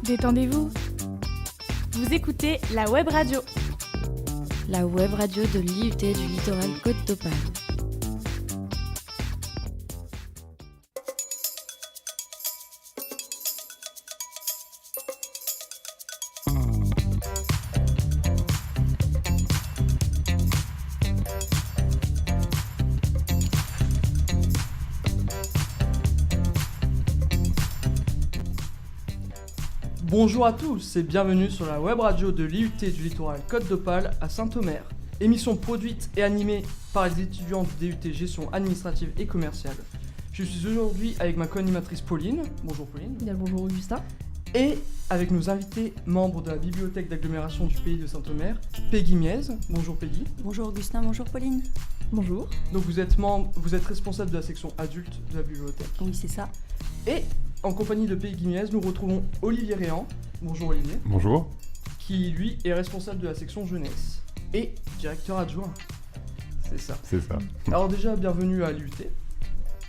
Détendez-vous. Vous écoutez la web radio. La web radio de l'IUT du littoral Côte d'Opale. Bonjour à tous et bienvenue sur la web radio de l'IUT du littoral Côte d'Opale à Saint-Omer. Émission produite et animée par les étudiants du DUT Gestion administrative et commerciale. Je suis aujourd'hui avec ma co-animatrice Pauline. Bonjour Pauline. Bien, bonjour Augustin. Et avec nos invités membres de la bibliothèque d'agglomération du pays de Saint-Omer, Peggy Miez. Bonjour Peggy. Bonjour Augustin, bonjour Pauline. Bonjour. Donc vous êtes responsable de la section adulte de la bibliothèque. Oui, c'est ça. Et en compagnie de Peggy Miez, nous retrouvons Olivier Réan. Bonjour Olivier. Bonjour. Qui lui est responsable de la section jeunesse et directeur adjoint. C'est ça. C'est ça. Alors déjà, bienvenue à l'IUT. Et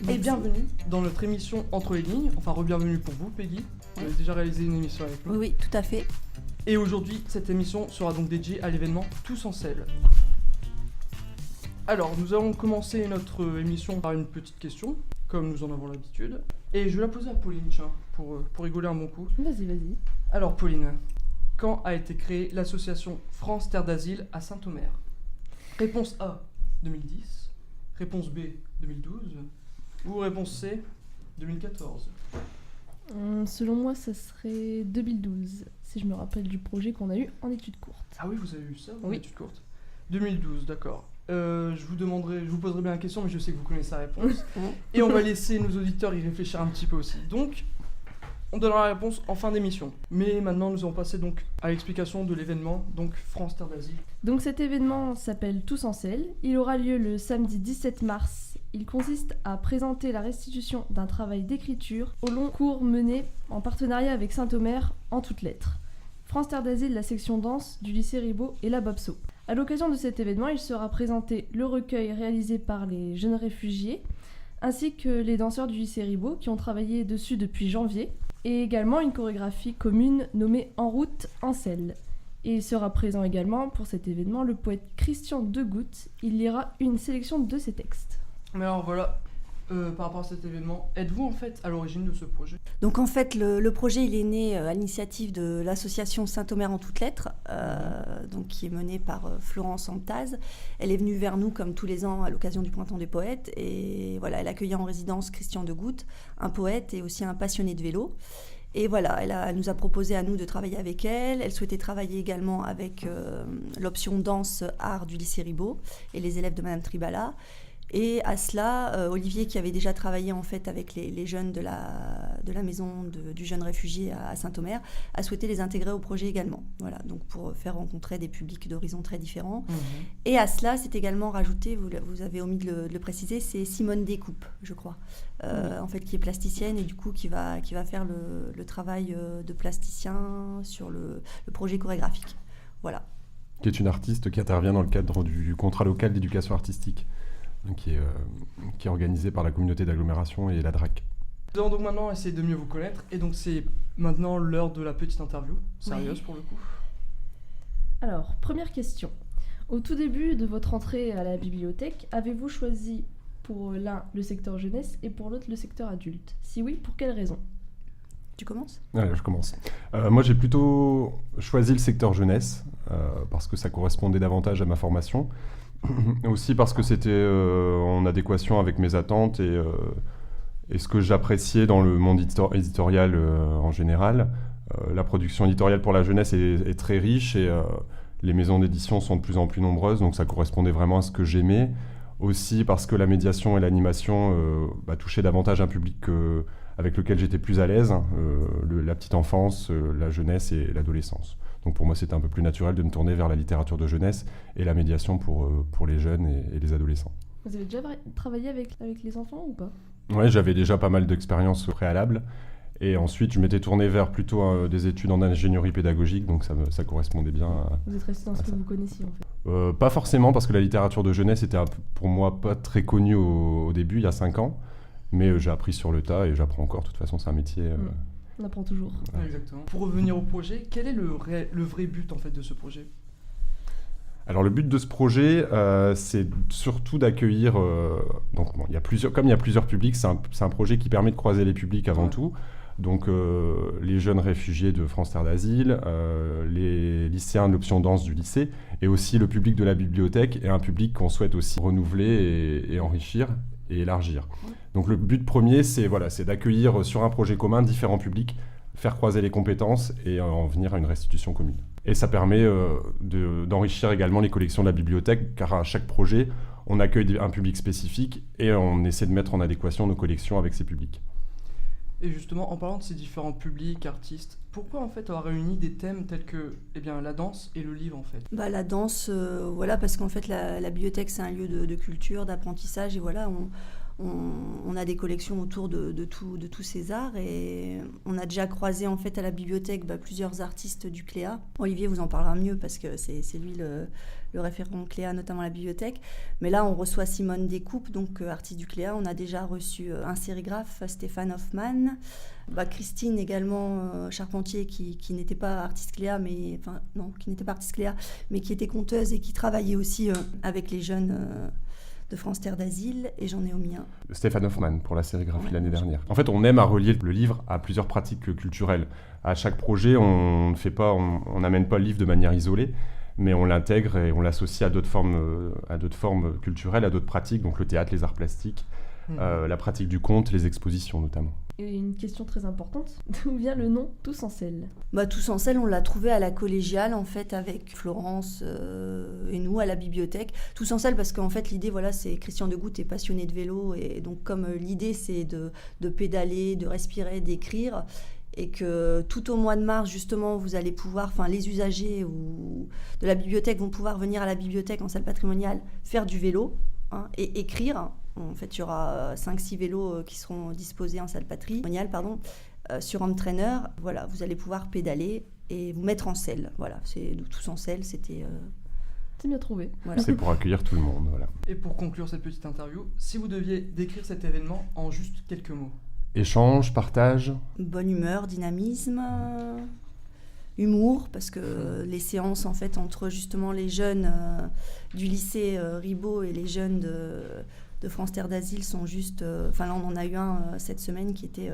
Merci. bienvenue dans notre émission Entre les lignes. Enfin, re-bienvenue pour vous, Peggy. Vous avez déjà réalisé une émission avec nous. Oui, tout à fait. Et aujourd'hui, cette émission sera donc dédiée à l'événement Tous en selle. Alors, nous allons commencer notre émission par une petite question, comme nous en avons l'habitude. Et je vais la poser à Pauline, tiens, pour rigoler un bon coup. Vas-y. Alors, Pauline, quand a été créée l'association France Terre d'Asile à Saint-Omer? Réponse A, 2010. Réponse B, 2012. Ou réponse C, 2014. Selon moi, ça serait 2012, si je me rappelle du projet qu'on a eu en études courtes. Ah oui, vous avez eu ça, Oui. étude courte. 2012, d'accord. Je vous poserai bien la question, mais je sais que vous connaissez la réponse. Et on va laisser nos auditeurs y réfléchir un petit peu aussi. Donc, on donnera la réponse en fin d'émission. Mais maintenant, nous allons passer donc à l'explication de l'événement, donc France Terre d'Asile. Donc cet événement s'appelle Tous en selle. Il aura lieu le samedi 17 mars. Il consiste à présenter la restitution d'un travail d'écriture au long cours mené en partenariat avec Saint-Omer en toutes lettres. France Terre d'Asile, la section danse du lycée Ribot et la Babso. À l'occasion de cet événement, il sera présenté le recueil réalisé par les jeunes réfugiés, ainsi que les danseurs du lycée Ribot qui ont travaillé dessus depuis janvier, et également une chorégraphie commune nommée En route en selle. Et il sera présent également pour cet événement le poète Christian Degout. Il lira une sélection de ses textes. Mais alors voilà, par rapport à cet événement, êtes-vous en fait à l'origine de ce projet? Donc en fait, le projet il est né à l'initiative de l'association Saint-Omer en toutes lettres, donc qui est menée par Florence Antaz. Elle est venue vers nous comme tous les ans à l'occasion du Printemps des poètes. Et voilà, elle accueillait en résidence Christian Degout, un poète et aussi un passionné de vélo. Et voilà, elle nous a proposé à nous de travailler avec elle. Elle souhaitait travailler également avec l'option danse-art du lycée Ribot et les élèves de Madame Tribala. Et à cela, Olivier, qui avait déjà travaillé en fait avec les jeunes de la maison du jeune réfugié à Saint-Omer, a souhaité les intégrer au projet également. Voilà, donc pour faire rencontrer des publics d'horizons très différents. Et à cela, c'est également rajouté, vous avez omis de le préciser, c'est Simone Descoupes, je crois, en fait, qui est plasticienne et du coup qui va faire le travail de plasticien sur le projet chorégraphique. Voilà. Qui est une artiste qui intervient dans le cadre du contrat local d'éducation artistique, qui est organisé par la communauté d'agglomération et la DRAC. Nous allons donc maintenant essayer de mieux vous connaître. Et donc c'est maintenant l'heure de la petite interview, sérieuse pour le coup. Alors, première question. Au tout début de votre entrée à la bibliothèque, avez-vous choisi pour l'un le secteur jeunesse et pour l'autre le secteur adulte? Si oui, pour quelle raison? Tu commences ? Allez, je commence. Moi, j'ai plutôt choisi le secteur jeunesse parce que ça correspondait davantage à ma formation. Aussi parce que c'était en adéquation avec mes attentes et ce que j'appréciais dans le monde éditorial en général. La production éditoriale pour la jeunesse est très riche et les maisons d'édition sont de plus en plus nombreuses, donc ça correspondait vraiment à ce que j'aimais. Aussi parce que la médiation et l'animation touchaient davantage un public avec lequel j'étais plus à l'aise, la petite enfance, la jeunesse et l'adolescence. Donc pour moi, c'était un peu plus naturel de me tourner vers la littérature de jeunesse et la médiation pour les jeunes et les adolescents. Vous avez déjà travaillé avec les enfants ou pas? Oui, j'avais déjà pas mal d'expériences préalables. Et ensuite, je m'étais tourné vers plutôt des études en ingénierie pédagogique, donc ça correspondait bien à... Vous êtes resté dans ce que vous connaissiez en fait? Pas forcément, parce que la littérature de jeunesse était pour moi pas très connue au début, il y a 5 ans. Mais j'ai appris sur le tas et j'apprends encore. De toute façon, c'est un métier On apprend toujours. Ouais, exactement. Pour revenir au projet, quel est le vrai but en fait de ce projet ? Alors le but de ce projet, c'est surtout d'accueillir. Donc bon, il y a plusieurs publics, c'est un projet qui permet de croiser les publics avant tout. Donc les jeunes réfugiés de France Terre d'Asile, les lycéens de l'option danse du lycée, et aussi le public de la bibliothèque, et un public qu'on souhaite aussi renouveler et enrichir et élargir. Donc le but premier, c'est d'accueillir sur un projet commun différents publics, faire croiser les compétences et en venir à une restitution commune. Et ça permet d'enrichir également les collections de la bibliothèque, car à chaque projet, on accueille un public spécifique et on essaie de mettre en adéquation nos collections avec ces publics. Et justement, en parlant de ces différents publics, artistes, pourquoi en fait avoir réuni des thèmes tels que la danse et le livre en fait ? La danse, parce qu'en fait la bibliothèque c'est un lieu de culture, d'apprentissage, et voilà, on a des collections autour de tous ces arts, et on a déjà croisé en fait à la bibliothèque plusieurs artistes du Cléa. Olivier vous en parlera mieux parce que c'est lui le référent Cléa, notamment à la bibliothèque. Mais là on reçoit Simone Descoupes, donc artiste du Cléa. On a déjà reçu un sérigraphe, Stéphane Hoffmann, Christine également, Charpentier, qui n'était pas artiste Cléa, qui n'était pas artiste Cléa, mais qui était conteuse et qui travaillait aussi avec les jeunes de France Terre d'Asile, et j'en ai omis un. Stéphane Hoffmann pour la sérigraphie l'année dernière. En fait, on aime à relier le livre à plusieurs pratiques culturelles. À chaque projet, on n'amène pas le livre de manière isolée, mais on l'intègre et on l'associe à d'autres formes culturelles, à d'autres pratiques, donc le théâtre, les arts plastiques, la pratique du conte, les expositions notamment. Et une question très importante, d'où vient le nom Tous en selle ? Tous en selle, on l'a trouvé à la collégiale en fait avec Florence et nous à la bibliothèque. Tous en selle parce qu'en fait l'idée c'est Christian Degout est passionné de vélo, et donc comme l'idée c'est de pédaler, de respirer, d'écrire, et que tout au mois de mars justement vous allez pouvoir, les usagers de la bibliothèque vont pouvoir venir à la bibliothèque en salle patrimoniale faire du vélo et écrire. En fait, il y aura 5-6 vélos qui seront disposés en salle patrimoniale, sur home trainer. Voilà, vous allez pouvoir pédaler et vous mettre en selle. Voilà, c'est Tous en selle, c'était... C'est bien trouvé. Voilà. C'est pour accueillir tout le monde, voilà. Et pour conclure cette petite interview, si vous deviez décrire cet événement en juste quelques mots ? Échange, partage. Bonne humeur, dynamisme, humour, parce que les séances en fait entre justement les jeunes du lycée Ribot et les jeunes de France Terre d'Asile sont juste... là on en a eu un cette semaine qui était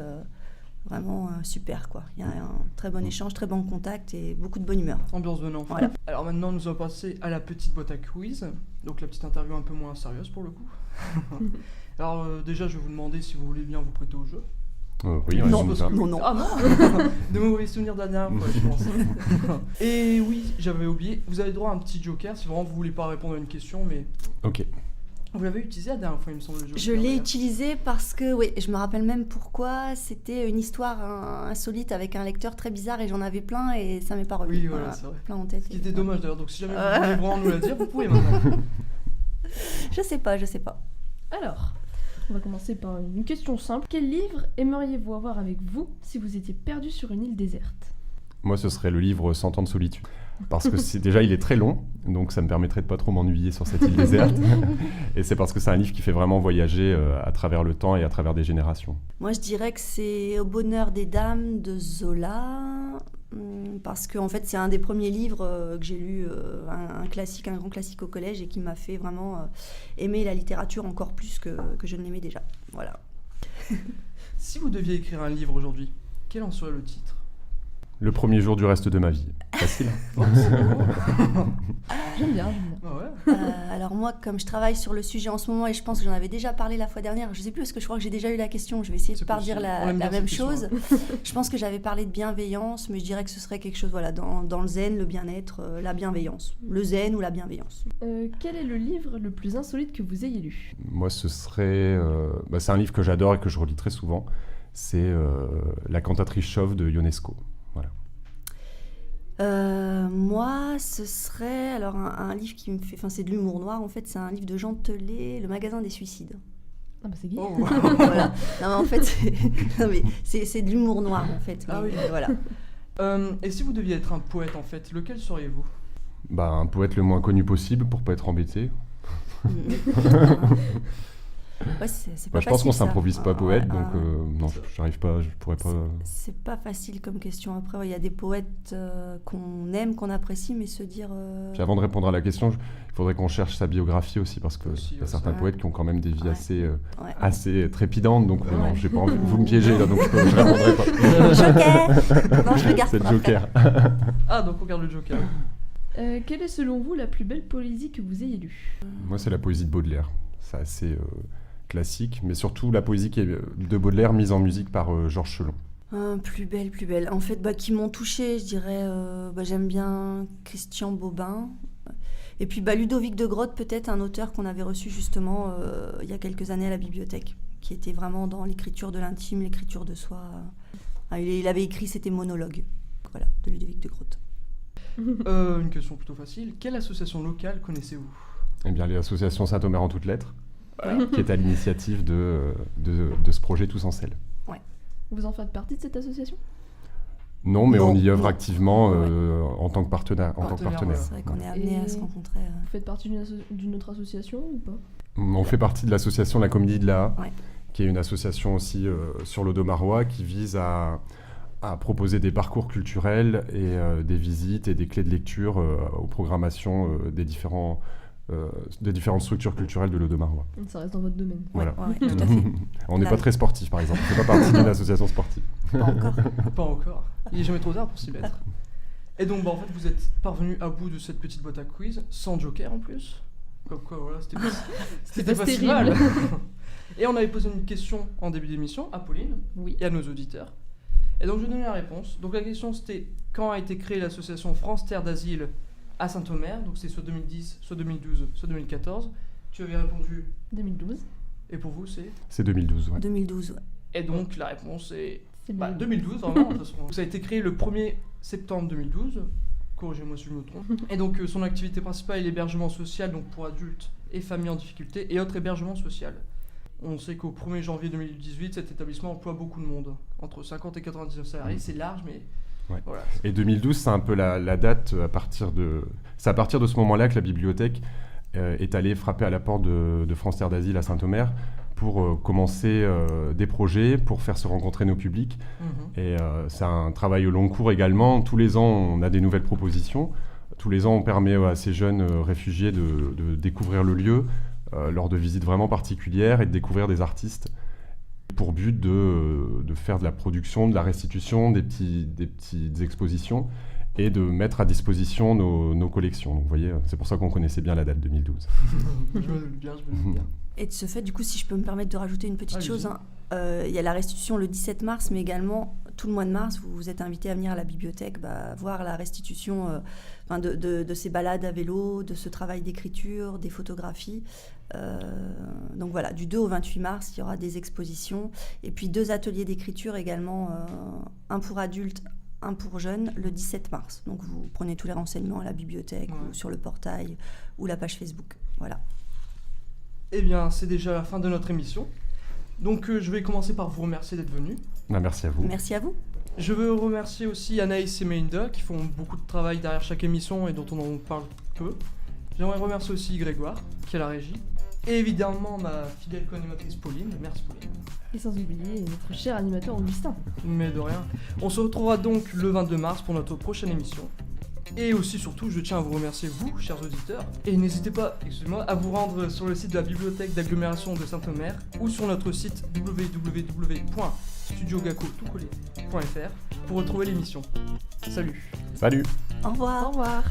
vraiment super quoi. Il y a un très bon échange, très bon contact et beaucoup de bonne humeur. Ambiance venant. Voilà. Alors maintenant nous allons passer à la petite boîte à quiz, donc la petite interview un peu moins sérieuse pour le coup. Alors déjà je vais vous demander si vous voulez bien vous prêter au jeu. Oui, non. Ah non. De mauvais souvenirs de la dernière fois, je pense. Et oui, j'avais oublié, vous avez droit à un petit joker si vraiment vous voulez pas répondre à une question, mais... Ok. Vous l'avez utilisé la dernière fois, il me semble, le joker. Je l'ai utilisé parce que, je me rappelle même pourquoi, c'était une histoire insolite avec un lecteur très bizarre et j'en avais plein et ça m'est pas revenu. Oui, voilà, c'est vrai. Plein en tête. Ce qui était dommage d'ailleurs, donc si jamais vous voulez vraiment nous la dire, vous pouvez maintenant. Je sais pas. Alors, on va commencer par une question simple. Quel livre aimeriez-vous avoir avec vous si vous étiez perdu sur une île déserte ? Moi, ce serait le livre 100 ans de solitude. Parce que déjà, il est très long, donc ça me permettrait de pas trop m'ennuyer sur cette île déserte. Et c'est parce que c'est un livre qui fait vraiment voyager à travers le temps et à travers des générations. Moi, je dirais que c'est Au bonheur des dames de Zola, parce que en fait, c'est un des premiers livres que j'ai lu, un classique, un grand classique au collège, et qui m'a fait vraiment aimer la littérature encore plus que je ne l'aimais déjà. Voilà. Si vous deviez écrire un livre aujourd'hui, quel en serait le titre ? Le premier jour du reste de ma vie. Facile. J'aime bien. Ah ouais. Alors moi, comme je travaille sur le sujet en ce moment, et je pense que j'en avais déjà parlé la fois dernière, je sais plus, parce que je crois que j'ai déjà eu la question, je vais essayer de pas redire la même chose. Je pense que j'avais parlé de bienveillance, mais je dirais que ce serait quelque chose dans le zen, le bien-être, la bienveillance. Le zen ou la bienveillance. Quel est le livre le plus insolite que vous ayez lu ? Moi, ce serait... c'est un livre que j'adore et que je relis très souvent. C'est La cantatrice chauve de Ionesco. Voilà. Moi, ce serait un livre qui me fait... c'est de l'humour noir, en fait, c'est un livre de Jean Telet, Le magasin des suicides. Ah bah c'est gay. Oh. Voilà. Non, mais en fait, c'est de l'humour noir, en fait. Ah oui. Voilà. Et si vous deviez être un poète, en fait, lequel seriez-vous ? Un poète le moins connu possible pour pas être embêté. Ouais, c'est pas Je pense facile, qu'on ça. s'improvise pas poète, donc ouais. non, j'arrive pas, je pourrais pas. C'est pas facile comme question. Après, il y a des poètes qu'on aime, qu'on apprécie, mais se dire... Puis avant de répondre à la question, il faudrait qu'on cherche sa biographie aussi, parce qu'il y a certains poètes qui ont quand même des vies assez trépidantes, donc non, j'ai pas envie, vous me piégez là, donc je répondrai pas. Joker. Non, je le garde C'est pour le après. Joker. Ah, donc on garde le Joker. Quelle est selon vous la plus belle poésie que vous ayez lue? Moi, c'est la poésie de Baudelaire. C'est assez classique, mais surtout la poésie qui est de Baudelaire mise en musique par Georges Chelon. Plus belle. En fait, qui m'ont touchée, je dirais, j'aime bien Christian Bobin. Et puis Ludovic de Grotte, peut-être un auteur qu'on avait reçu justement il y a quelques années à la bibliothèque, qui était vraiment dans l'écriture de l'intime, l'écriture de soi. Il avait écrit, c'était Monologue, voilà, de Ludovic de Grotte. Une question plutôt facile. Quelle association locale connaissez-vous? Eh bien, l'association Saint-Omer en toutes lettres, qui est à l'initiative de ce projet Tous en selle. Vous en faites partie de cette association? Non, mais Non, on y œuvre non. activement en tant que partenaire. C'est vrai qu'on est amené à se rencontrer. Vous faites partie d'une autre association ou pas? On fait partie de l'association La Comédie de l'A, Ouais. qui est une association aussi sur l'Audomarois, qui vise à proposer des parcours culturels et des visites et des clés de lecture aux programmations des différentes structures culturelles de l'Audomarois. Ça reste dans votre domaine. Voilà. Ouais, tout à fait. On n'est Là. pas très sportif, par exemple. On ne fait pas partie d'une association sportive. Pas encore. Pas encore. Il est jamais trop tard pour s'y mettre. Et donc, en fait, vous êtes parvenu à bout de cette petite boîte à quiz, sans Joker en plus. Comme quoi, voilà, c'était pas pas si terrible. mal. Et on avait posé une question en début d'émission à Pauline Oui. et à nos auditeurs. Et donc, je vais donner la réponse. Donc, la question, c'était quand a été créée l'association France Terre d'Asile à Saint-Omer? Donc, c'est soit 2010, soit 2012, soit 2014. Tu avais répondu. 2012. Et pour vous, c'est? C'est 2012, ouais. 2012, ouais. Et donc, la réponse est... C'est 2012, vraiment, de toute façon. Ça a été créé le 1er septembre 2012. Corrigez-moi si je me trompe. Et donc, son activité principale est l'hébergement social, donc pour adultes et familles en difficulté, et autres hébergements sociaux. On sait qu'au 1er janvier 2018, cet établissement emploie beaucoup de monde, entre 50 et 99 salariés. C'est large, mais Ouais. voilà. Et 2012, c'est un peu la date c'est à partir de ce moment-là que la bibliothèque est allée frapper à la porte de France Terre d'Asile à Saint-Omer pour commencer des projets, pour faire se rencontrer nos publics. Et c'est un travail au long cours également. Tous les ans, on a des nouvelles propositions. Tous les ans, on permet à ces jeunes réfugiés de découvrir le lieu lors de visites vraiment particulières et de découvrir des artistes pour but de faire de la production, de la restitution, des petites expositions et de mettre à disposition nos collections. Donc, vous voyez, c'est pour ça qu'on connaissait bien la date 2012. Je me doute bien. Et de ce fait, du coup, si je peux me permettre de rajouter une petite chose, il y a la restitution le 17 mars, mais également tout le mois de mars, vous êtes invité à venir à la bibliothèque voir la restitution de ces balades à vélo, de ce travail d'écriture, des photographies. Donc voilà, du 2 au 28 mars, il y aura des expositions. Et puis 2 ateliers d'écriture également, un pour adultes, un pour jeunes, le 17 mars. Donc vous prenez tous les renseignements à la bibliothèque ou sur le portail ou la page Facebook. Voilà. Eh bien, c'est déjà la fin de notre émission. Donc, je vais commencer par vous remercier d'être venu. Merci à vous. Merci à vous. Je veux remercier aussi Anaïs et Melinda qui font beaucoup de travail derrière chaque émission et dont on en parle peu. J'aimerais remercier aussi Grégoire qui est à la régie. Et évidemment ma fidèle co-animatrice Pauline. Merci Pauline. Et sans oublier notre cher animateur Augustin. Mais de rien. On se retrouvera donc le 22 mars pour notre prochaine émission. Et aussi, surtout, je tiens à vous remercier, vous, chers auditeurs. Et n'hésitez pas, à vous rendre sur le site de la bibliothèque d'agglomération de Saint-Omer ou sur notre site www.studiogako.fr pour retrouver l'émission. Salut. Salut. Au revoir. Au revoir.